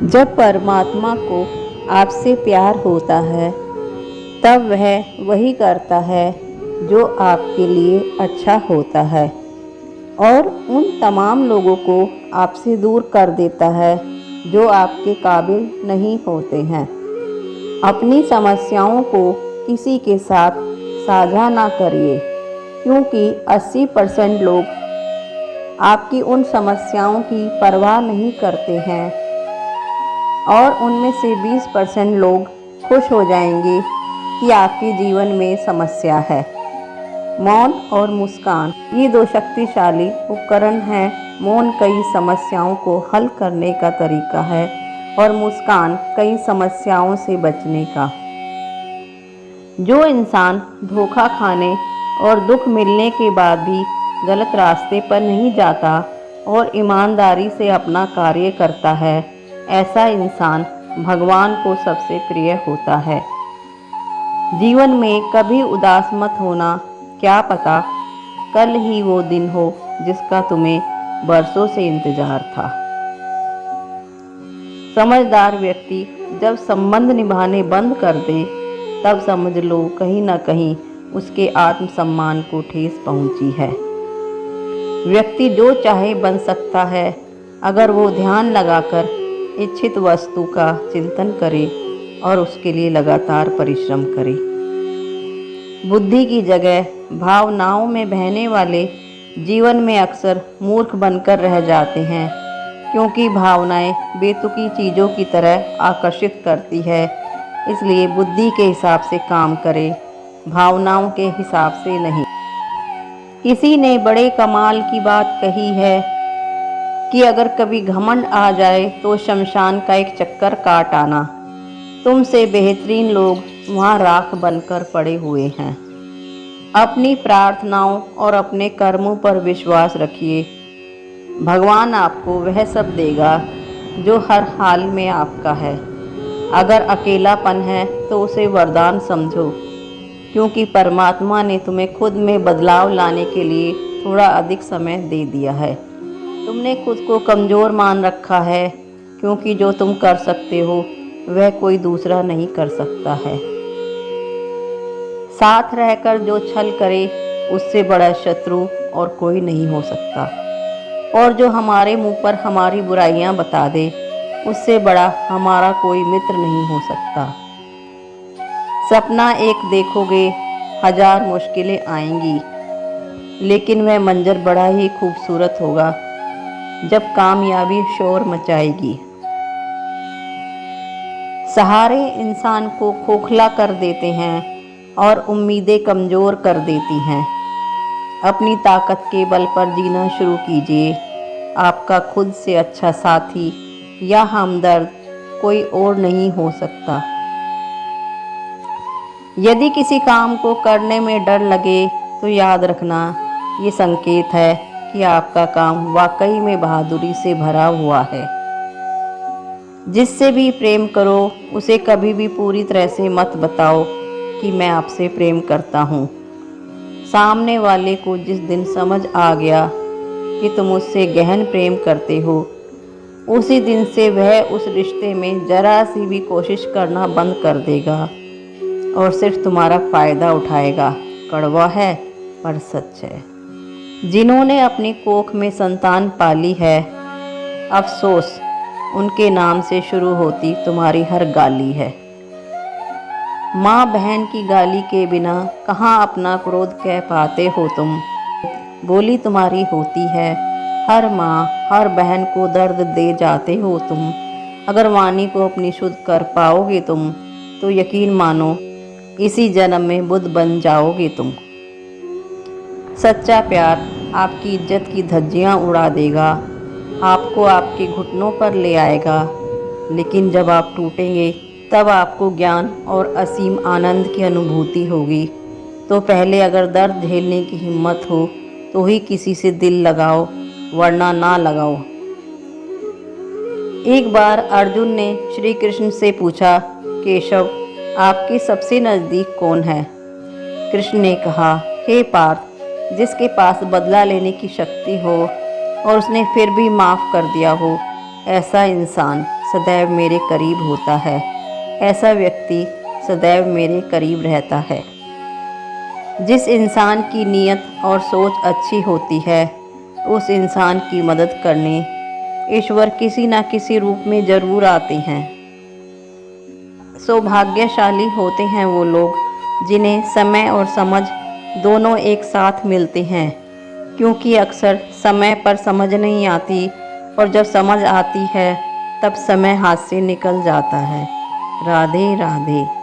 जब परमात्मा को आपसे प्यार होता है तब वह वही करता है जो आपके लिए अच्छा होता है और उन तमाम लोगों को आपसे दूर कर देता है जो आपके काबिल नहीं होते हैं। अपनी समस्याओं को किसी के साथ साझा ना करिए, क्योंकि 80% लोग आपकी उन समस्याओं की परवाह नहीं करते हैं और उनमें से 20% लोग खुश हो जाएंगे कि आपके जीवन में समस्या है। मौन और मुस्कान, ये दो शक्तिशाली उपकरण हैं। मौन कई समस्याओं को हल करने का तरीका है और मुस्कान कई समस्याओं से बचने का। जो इंसान धोखा खाने और दुख मिलने के बाद भी गलत रास्ते पर नहीं जाता और ईमानदारी से अपना कार्य करता है, ऐसा इंसान भगवान को सबसे प्रिय होता है। जीवन में कभी उदास मत होना, क्या पता कल ही वो दिन हो जिसका तुम्हें बरसों से इंतजार था। समझदार व्यक्ति जब संबंध निभाने बंद कर दे तब समझ लो कहीं ना कहीं उसके आत्मसम्मान को ठेस पहुंची है। व्यक्ति जो चाहे बन सकता है अगर वो ध्यान लगाकर इच्छित वस्तु का चिंतन करे और उसके लिए लगातार परिश्रम करे। बुद्धि की जगह भावनाओं में बहने वाले जीवन में अक्सर मूर्ख बनकर रह जाते हैं, क्योंकि भावनाएं बेतुकी चीज़ों की तरह आकर्षित करती है। इसलिए बुद्धि के हिसाब से काम करें, भावनाओं के हिसाब से नहीं। किसी ने बड़े कमाल की बात कही है कि अगर कभी घमंड आ जाए तो शमशान का एक चक्कर काट आना। तुमसे बेहतरीन लोग वहाँ राख बनकर पड़े हुए हैं। अपनी प्रार्थनाओं और अपने कर्मों पर विश्वास रखिए। भगवान आपको वह सब देगा जो हर हाल में आपका है। अगर अकेलापन है तो उसे वरदान समझो, क्योंकि परमात्मा ने तुम्हें खुद में बदलाव लाने के लिए थोड़ा अधिक समय दे दिया है। तुमने खुद को कमज़ोर मान रखा है, क्योंकि जो तुम कर सकते हो वह कोई दूसरा नहीं कर सकता है। साथ रहकर जो छल करे उससे बड़ा शत्रु और कोई नहीं हो सकता, और जो हमारे मुंह पर हमारी बुराइयां बता दे उससे बड़ा हमारा कोई मित्र नहीं हो सकता। सपना एक देखोगे, 1000 मुश्किलें आएंगी, लेकिन वह मंजर बड़ा ही खूबसूरत होगा जब कामयाबी शोर मचाएगी। सहारे इंसान को खोखला कर देते हैं और उम्मीदें कमज़ोर कर देती हैं। अपनी ताकत के बल पर जीना शुरू कीजिए। आपका खुद से अच्छा साथी या हमदर्द कोई और नहीं हो सकता। यदि किसी काम को करने में डर लगे तो याद रखना, ये संकेत है कि आपका काम वाकई में बहादुरी से भरा हुआ है। जिससे भी प्रेम करो उसे कभी भी पूरी तरह से मत बताओ कि मैं आपसे प्रेम करता हूँ। सामने वाले को जिस दिन समझ आ गया कि तुम उससे गहन प्रेम करते हो, उसी दिन से वह उस रिश्ते में जरा सी भी कोशिश करना बंद कर देगा और सिर्फ तुम्हारा फ़ायदा उठाएगा। कड़वा है पर सच है। जिन्होंने अपनी कोख में संतान पाली है, अफसोस उनके नाम से शुरू होती तुम्हारी हर गाली है। माँ बहन की गाली के बिना कहाँ अपना क्रोध कह पाते हो तुम। बोली तुम्हारी होती है, हर माँ हर बहन को दर्द दे जाते हो तुम। अगर वाणी को अपनी शुद्ध कर पाओगे तुम तो यकीन मानो इसी जन्म में बुद्ध बन जाओगे तुम। सच्चा प्यार आपकी इज्जत की धज्जियाँ उड़ा देगा, आपको आपके घुटनों पर ले आएगा, लेकिन जब आप टूटेंगे तब आपको ज्ञान और असीम आनंद की अनुभूति होगी। तो पहले अगर दर्द झेलने की हिम्मत हो तो ही किसी से दिल लगाओ, वरना ना लगाओ। एक बार अर्जुन ने श्री कृष्ण से पूछा, केशव आपके सबसे नज़दीक कौन है? कृष्ण ने कहा, हे पार्थ, जिसके पास बदला लेने की शक्ति हो और उसने फिर भी माफ़ कर दिया हो, ऐसा इंसान सदैव मेरे करीब होता है। ऐसा व्यक्ति सदैव मेरे करीब रहता है। जिस इंसान की नीयत और सोच अच्छी होती है, उस इंसान की मदद करने ईश्वर किसी न किसी रूप में ज़रूर आते हैं। सौभाग्यशाली होते हैं वो लोग जिन्हें समय और समझ दोनों एक साथ मिलते हैं, क्योंकि अक्सर समय पर समझ नहीं आती और जब समझ आती है तब समय हाथ से निकल जाता है। राधे राधे।